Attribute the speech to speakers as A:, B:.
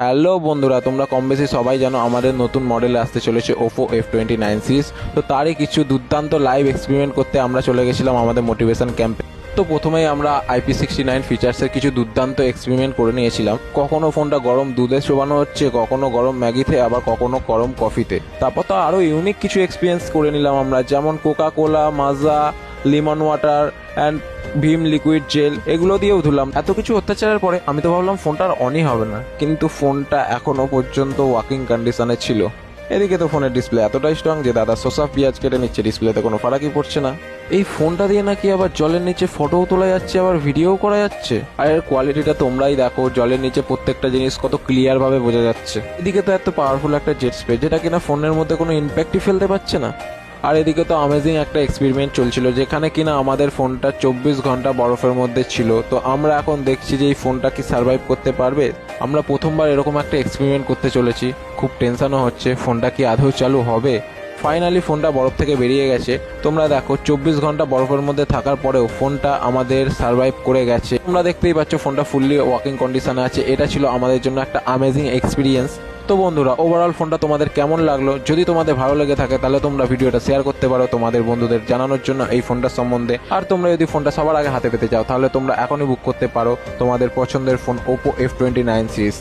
A: Hello বন্ধুরা, তোমরা কম বেশি সবাই জানো আমাদের নতুন মডেলে আসতে চলেছে ওপো F29 সিরিজ। তো তারই কিছু দুর্দান্ত লাইভ এক্সপেরিমেন্ট করতে আমরা চলে গেছিলাম আমাদের মোটিভেশন ক্যাম্পে। তো প্রথমেই আমরা IP69 ফিচার্সের কিছু দুর্দান্ত এক্সপেরিমেন্ট করে নিয়েছিলাম। কখনো ফোনটা গরম দুধে চোবানো হচ্ছে, কখনো গরম ম্যাগিতে, আবার কখনো গরম কফিতে। তারপর তো আরও ইউনিক কিছু এক্সপিরিয়েন্স করে নিলাম আমরা, যেমন Coca Cola, Maaza, lemon water and Vim liquid gel, এগুলো দিয়েও ধুলাম। এত কিছু অত্যাচারের পরে আমি তো ভাবলাম ফোনটা আর অনই হবে না, কিন্তু ফোনটা এখনো পর্যন্ত ওয়ার্কিং কন্ডিশনে ছিল। এদিকে তো ফোনের ডিসপ্লে এতটাই স্ট্রং যে দাদা শসা পেঁয়াজ কেটে নিচ্ছে, ডিসপ্লেতে কোনো ফারাকই পড়ছে না। এই ফোনটা দিয়ে নাকি আবার জলের নিচে ফটোও তোলা যাচ্ছে, আবার ভিডিও করা যাচ্ছে। আর এর কোয়ালিটিটা তোমরাই দেখো, জলের নিচে প্রত্যেকটা জিনিস কত ক্লিয়ার ভাবে বোঝা যাচ্ছে। এদিকে তো এত পাওয়ারফুল একটা জেট স্প্রে, যেটা কিনা ফোনের মধ্যে কোনো ইম্প্যাক্টই ফেলতে পারছে না। আর এদিকে তো অ্যামেজিং একটা এক্সপেরিমেন্ট চলছিল, যেখানে কিনা আমাদের ফোনটা 24 ঘন্টা বরফের মধ্যে ছিল। তো আমরা এখন দেখছি যে এই ফোনটা কি সার্ভাইভ করতে পারবে। আমরা প্রথমবার এরকম একটা এক্সপেরিমেন্ট করতে চলেছি, খুব টেনশনও হচ্ছে ফোনটা কি আদৌ চালু হবে। ফাইনালি ফোনটা বরফ থেকে বেরিয়ে গেছে। তোমরা দেখো 24 ঘন্টা বরফের মধ্যে থাকার পরেও ফোনটা আমাদের সার্ভাইভ করে গেছে। তোমরা দেখতেই পাচ্ছ ফোনটা ফুললি ওয়ার্কিং কন্ডিশনে আছে। এটা ছিল আমাদের জন্য একটা অ্যামেজিং এক্সপিরিয়েন্স। তো বন্ধুরা, ওভারঅল ফোনটা তোমাদের কেমন লাগলো? যদি তোমাদের ভালো লেগে থাকে তাহলে তোমরা ভিডিওটা শেয়ার করতে পারো তোমাদের বন্ধুদের জানানোর জন্য এই ফোনটার সম্বন্ধে। আর তোমরা যদি ফোনটা সবার আগে হাতে পেতে চাও তাহলে তোমরা এখনই বুক করতে পারো তোমাদের পছন্দের ফোন ওপো F29 সিরিজ।